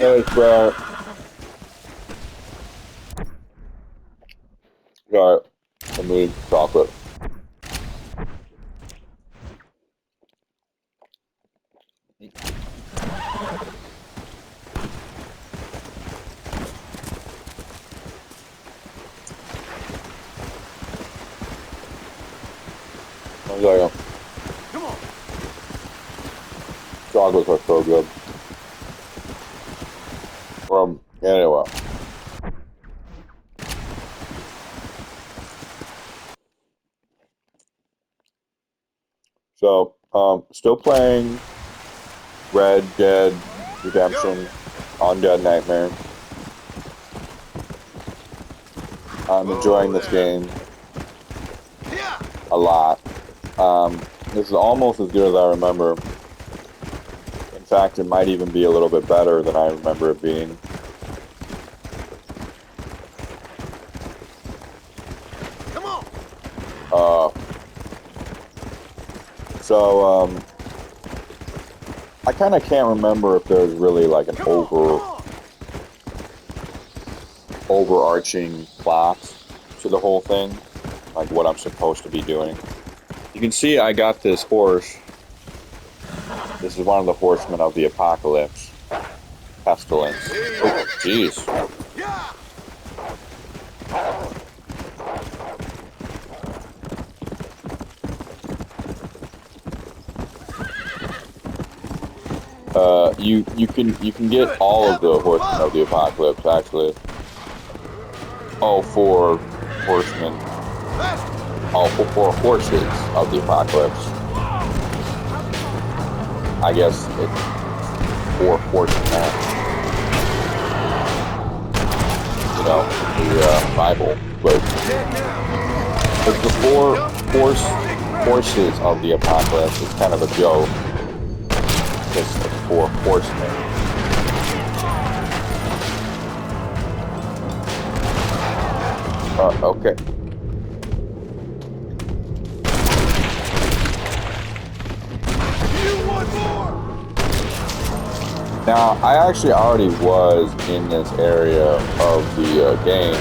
It's got I mean chocolate. I was like, Come on. chocolates are so good. Anyway. So, still playing Red Dead Redemption Undead Nightmare. I'm enjoying this game Yeah. a lot. This is almost as good as I remember. In fact, it might even be a little bit better than I remember it being. Come on. Uh, so, I kind of can't remember if there's really like an overarching plot to the whole thing, like what I'm supposed to be doing. You can see I got this horse. This is one of the horsemen of the apocalypse. Pestilence. Oh, jeez. Yeah. You can get all of the horsemen of the apocalypse actually. Oh, for horsemen. Oh, for horses of the apocalypse. I guess it's for horsemen. You know, the Bible, but it's the horses of the apocalypse. It's kind of a joke. It's for horsemen. Okay. You want more? Now, I actually already was in this area of the game,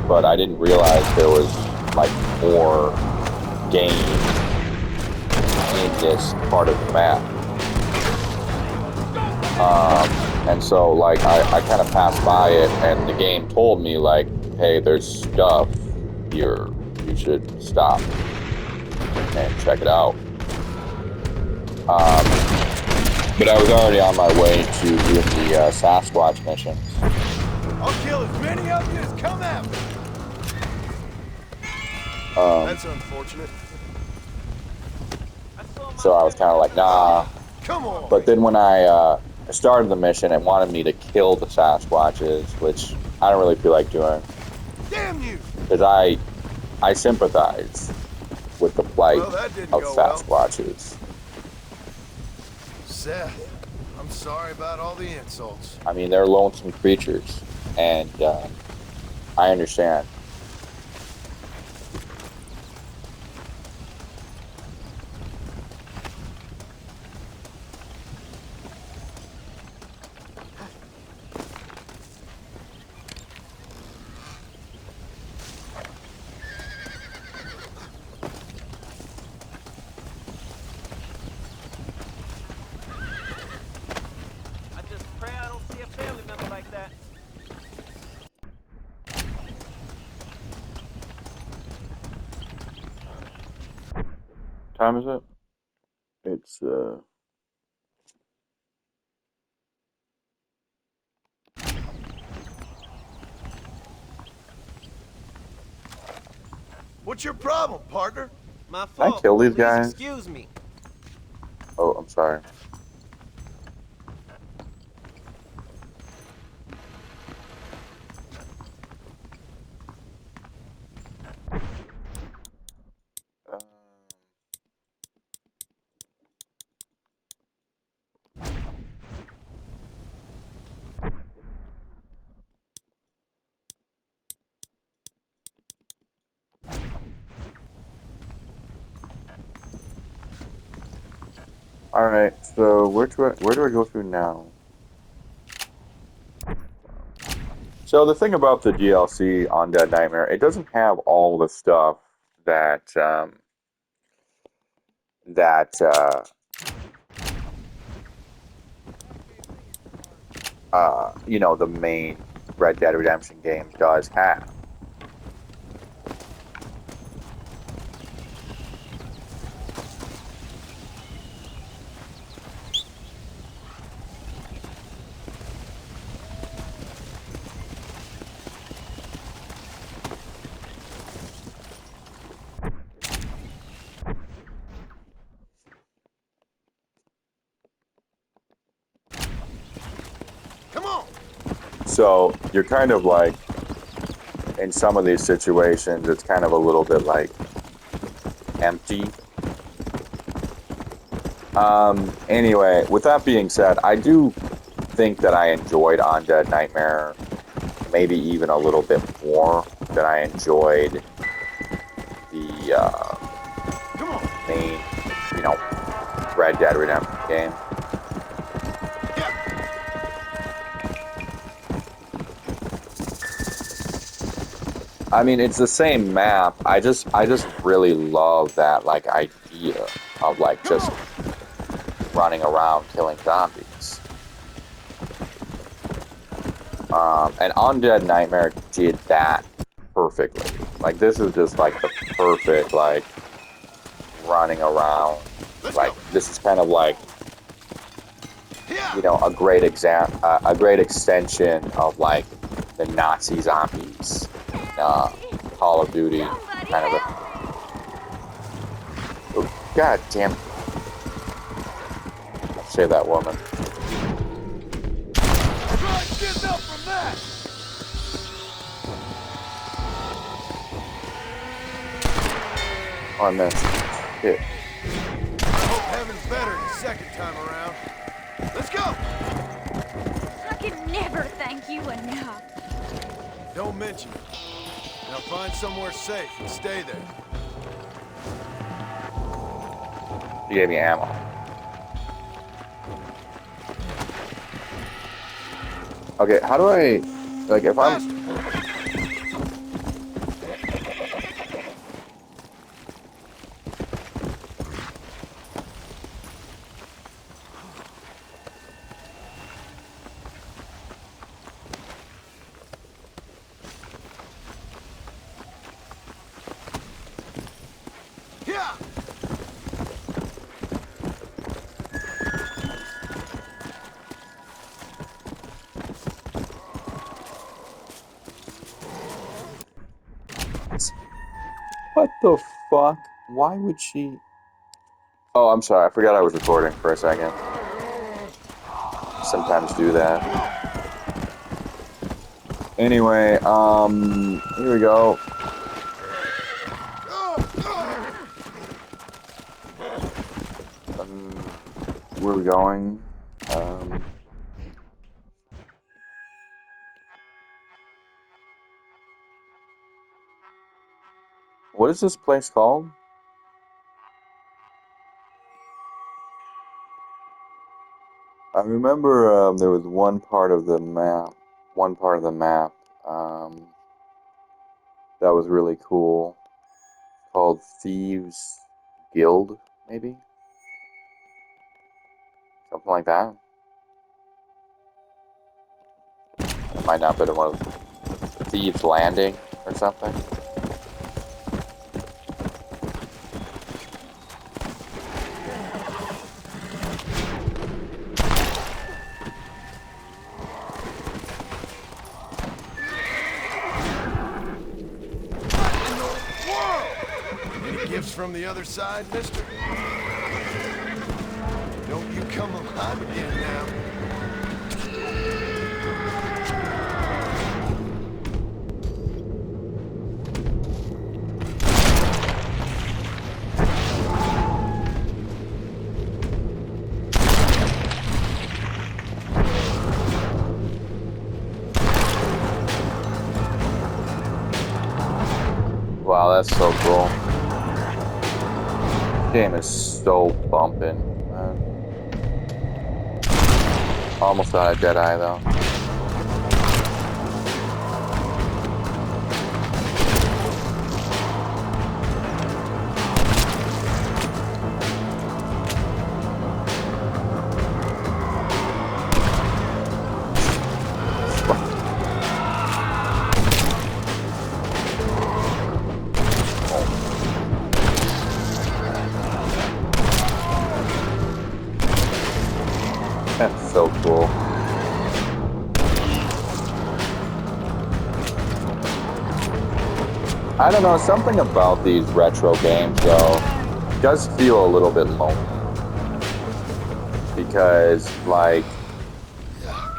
but I didn't realize there was like more game in this part of the map. And so like I kind of passed by it, and the game told me like, hey, there's stuff here. You should stop and check it out. But I was already on my way to doing the Sasquatch missions. I'll kill as many of you as come after. That's unfortunate. So I was kind of like, nah. Come on. But then when I started the mission, it wanted me to kill the Sasquatches, which I don't really feel like doing. Damn you! Because I sympathize with the plight of Sasquatches. Seth, I'm sorry about all the insults. I mean, they're lonesome creatures, and I understand. Time is it? It's What's your problem, partner? My Can I fault. kill these Please guys? excuse me. Oh, I'm sorry. All right. So where do I go through now? So the thing about the DLC on Dead Nightmare, it doesn't have all the stuff that that you know, the main Red Dead Redemption game does have. Come on. So you're kind of like, in some of these situations, it's kind of a little bit like empty. Anyway, with that being said, I do think that I enjoyed Undead Nightmare maybe even a little bit more than I enjoyed the Come on. main, you know, Red Dead Redemption game. Yeah. I mean, it's the same map. I just really love that like idea of like just running around killing zombies. And Undead Nightmare did that perfectly. Like this is just like the perfect like running around. Let's Like go. this is kind of like, Yeah. you know, a great a great extension of like the Nazi zombies in Call of Duty, kind of a. Oh, God damn! Save that woman. Try getting up from that. Oh, I missed. Shit. Hope heaven's better the second time around. Let's go. I can never thank you enough. Don't mention it. Now find somewhere safe and stay there. She gave me ammo. Okay, how do I, like, if I'm. Faster. Yeah. What the fuck? Why would she? Oh, I'm sorry. I forgot I was recording for a second. Sometimes do that. Anyway, here we go. Where are we going? What is this place called? I remember there was one part of the map um, that was really cool, called Thieves Guild, maybe? Something like that. It might not have been one of Thieves Landing or something. Any gifts from the other side, mister? Don't you come alive again now. Wow, that's so cool. This game is so bumping, man. Almost got a Deadeye though. cool. I don't know, something about these retro games though does feel a little bit lonely. Because like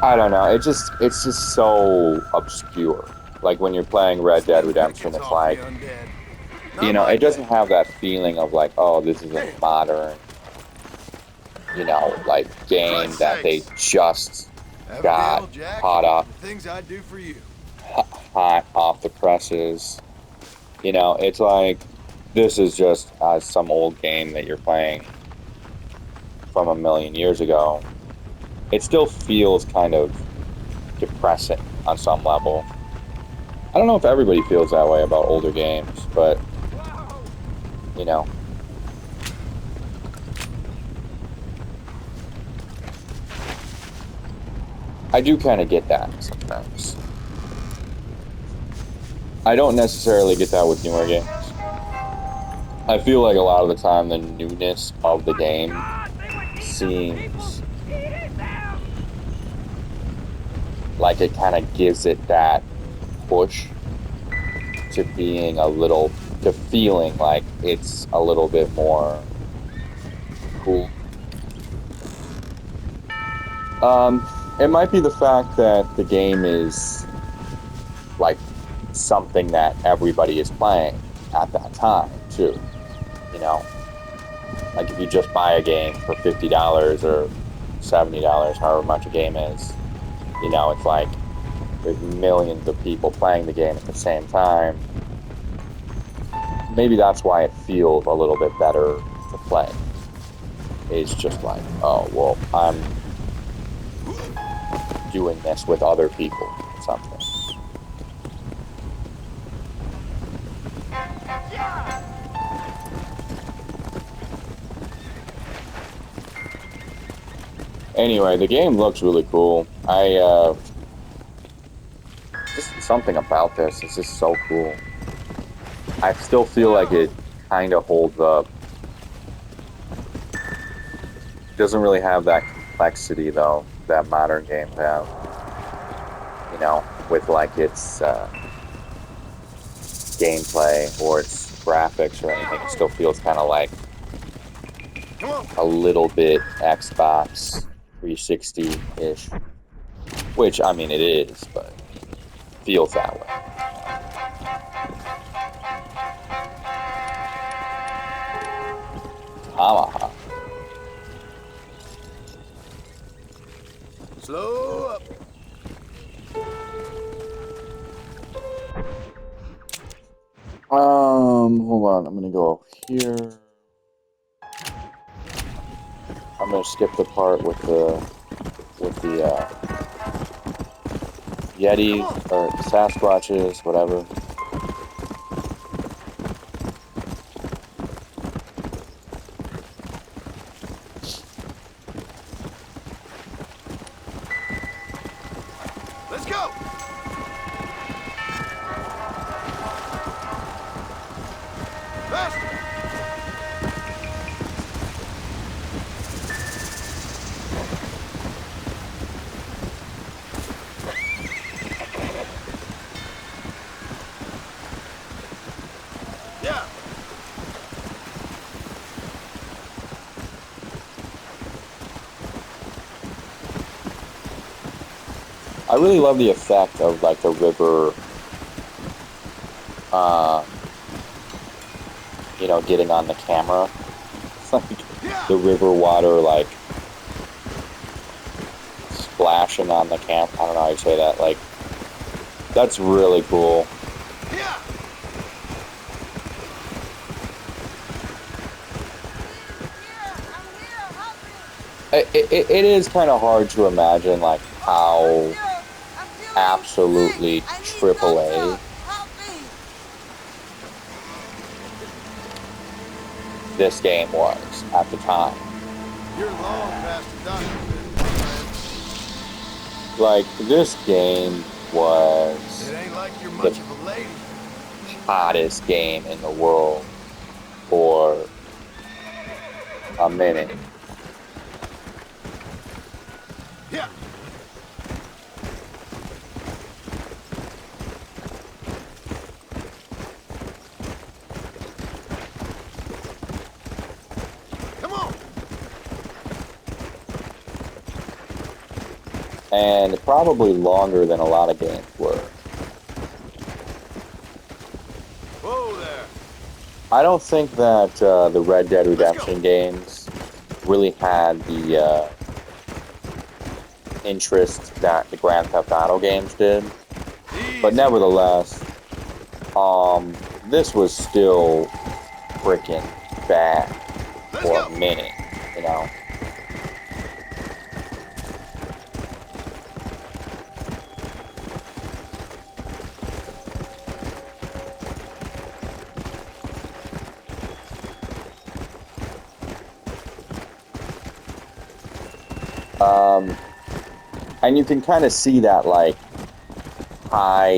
I don't know, it's just so obscure. Like when you're playing Red Dead Redemption, it's like you know, it doesn't have that feeling of like, oh, this is a modern, you know, like game that they just got hot up, Things I do for you. hot off the presses. You know, it's like this is just some old game that you're playing from a million years ago. It still feels kind of depressing on some level. I don't know if everybody feels that way about older games, but you know. I do kind of get that sometimes. I don't necessarily get that with newer games. I feel like a lot of the time the newness of the game seems like it kind of gives it that push to being a little, to feeling like it's a little bit more cool. It might be the fact that the game is like something that everybody is playing at that time too. You know, like if you just buy a game for $50 or $70, however much a game is, you know, it's like there's millions of people playing the game at the same time. Maybe that's why it feels a little bit better to play. It's just like, oh, well, I'm doing this with other people or something. Anyway, the game looks really cool. Just something about this is just so cool. I still feel like it kind of holds up. Doesn't really have that complexity though that modern games have. You know, with like its gameplay or its graphics or anything. It still feels kind of like a little bit Xbox 360-ish. Which, I mean, it is, but it feels that way. Tomahawk. Slow up. Hold on. I'm gonna go here. I'm gonna skip the part with the Yeti or Sasquatches, whatever. Let's go. Faster. Yeah. I really love the effect of like the river, you know, getting on the camera. It's like the river water like splashing on the camp. I don't know how you say that. Like, that's really cool. Yeah. It is kind of hard to imagine like how absolutely AAA this game was at the time. You're long past the doctor. Like, this game was It ain't like you're much of a lady. hottest game in the world for a minute. Yeah. Come on. And probably longer than a lot of games were. Whoa there. I don't think that the Red Dead Redemption games really had the interest that the Grand Theft Auto games did. But Easy. nevertheless, this was still freaking bad Let's for go. a minute, you know? And you can kind of see that, like, high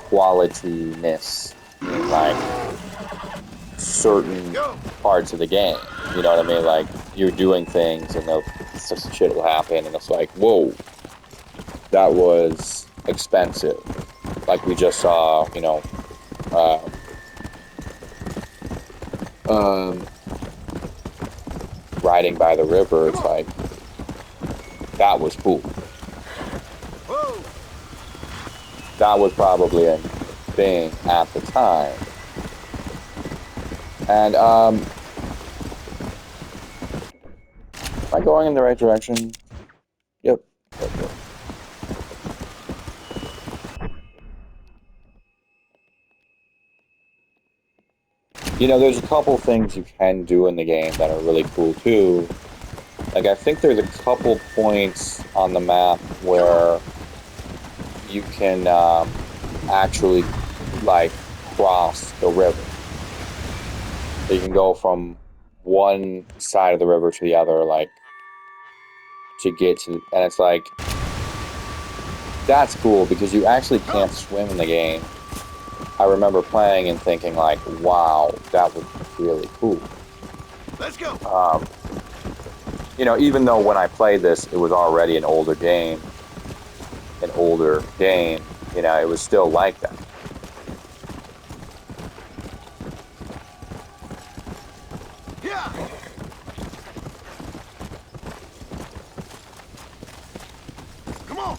qualityness in, like, certain Go. parts of the game. You know what I mean? Like, you're doing things and some shit will happen, and it's like, whoa, that was expensive. Like we just saw, you know, riding by the river. It's like, that was cool. Whoa. That was probably a thing at the time. And, am I going in the right direction? Yep. Yep. You know, there's a couple things you can do in the game that are really cool, too. Like, I think there's a couple points on the map where you can actually, like, cross the river. So you can go from one side of the river to the other, like, to get to... And it's like, that's cool, because you actually can't swim in the game. I remember playing and thinking, like, wow, that was really cool. Let's go. You know, even though when I played this, it was already an older game, you know, it was still like that. Yeah. Come on.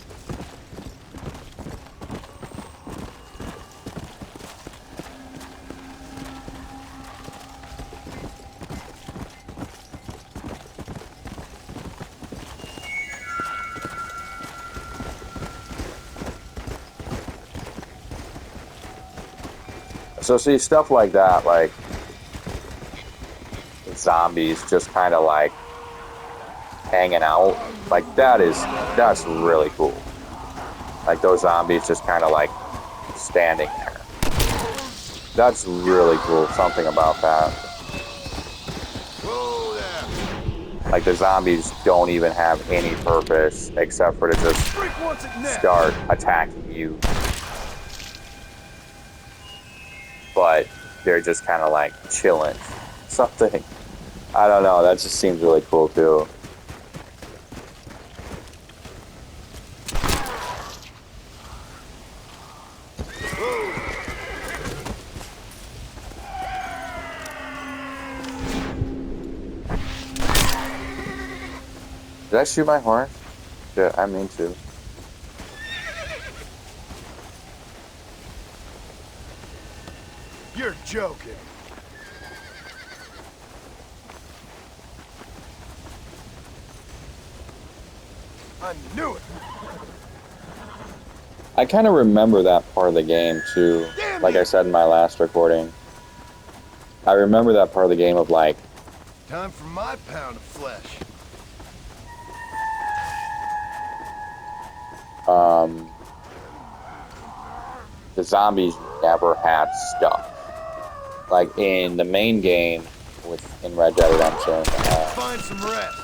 So see, stuff like that, like zombies just kind of like hanging out, like that's really cool. Like those zombies just kind of like standing there. That's really cool, something about that. Whoa there. Like the zombies don't even have any purpose except for to just Freak wants it next. start attacking you. But they're just kind of like chilling. Something. I don't know. That just seems really cool too. Did I shoot my horn? Yeah, I mean to. You're joking. I knew it. I kind of remember that part of the game too. Damn Like you. I said in my last recording. I remember that part of the game of like, Time for my pound of flesh. the zombies never had stuff. Like in the main game in Red Dead Redemption, Find some rest.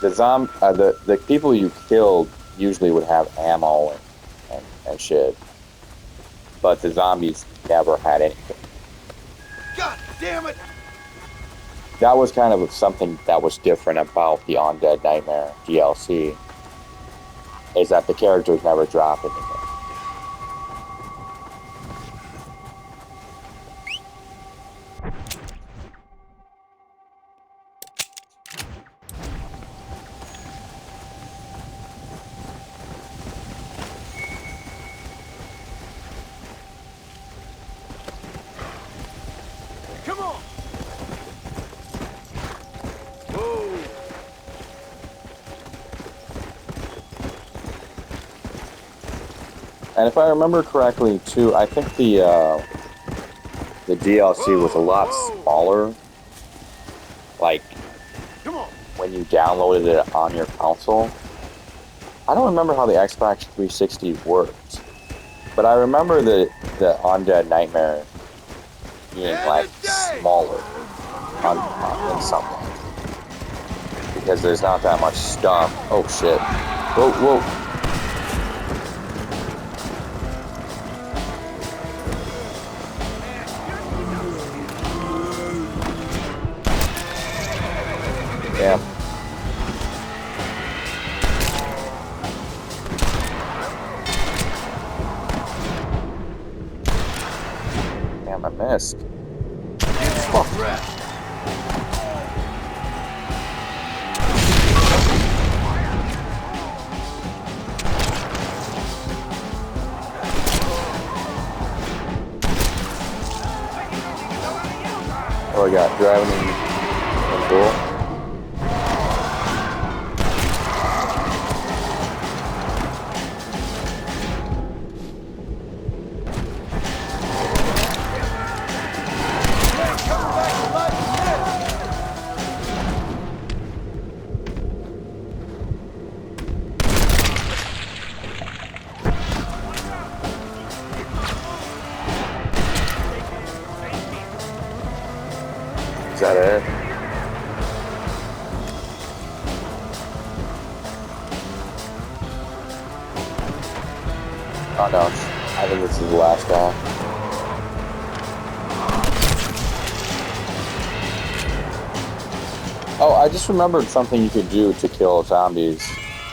the people you killed usually would have ammo and shit, but the zombies never had anything. God damn it! that was kind of something that was different about the Undead Nightmare DLC, is that the characters never drop anything. Come on! Whoa! And if I remember correctly, too, I think the DLC was a lot smaller. Like, Come on! when you downloaded it on your console. I don't remember how the Xbox 360 worked, but I remember the Undead Nightmare being like smaller in some way, because there's not that much stuff. Oh shit! Whoa, whoa! Damn. Damn, I missed. Oh, I got driving in cool. Is that it? Oh no, I think this is the last guy. Oh, I just remembered something you could do to kill zombies.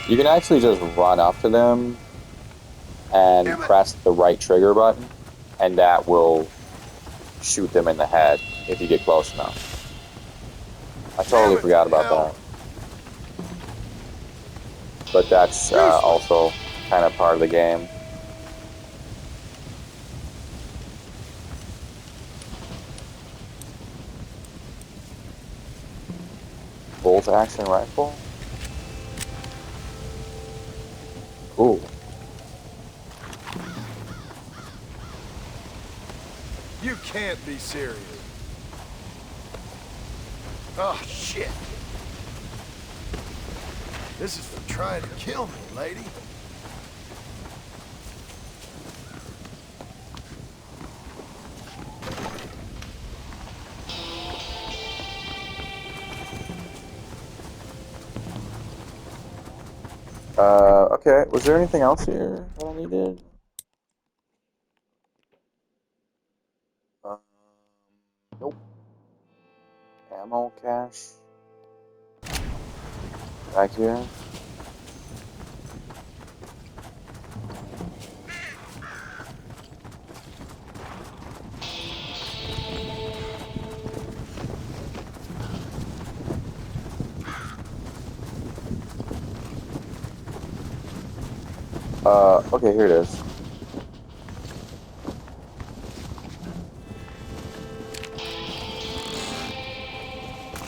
You can actually just run up to them and press the right trigger button, and that will shoot them in the head if you get close enough. I totally forgot about that. But that's also kind of part of the game. Bolt action rifle? Cool. You can't be serious. Oh, shit. This is for trying to kill me, lady. Okay. Was there anything else here that I needed? Nope. Ammo cache. Back here. Okay, here it is.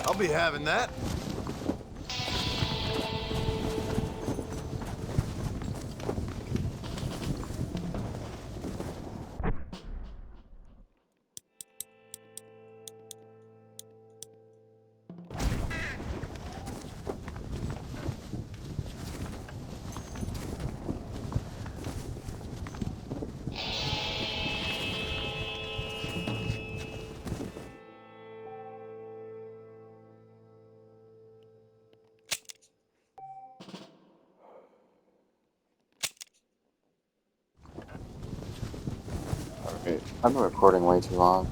I'll be having that. Alright, I've been recording way too long.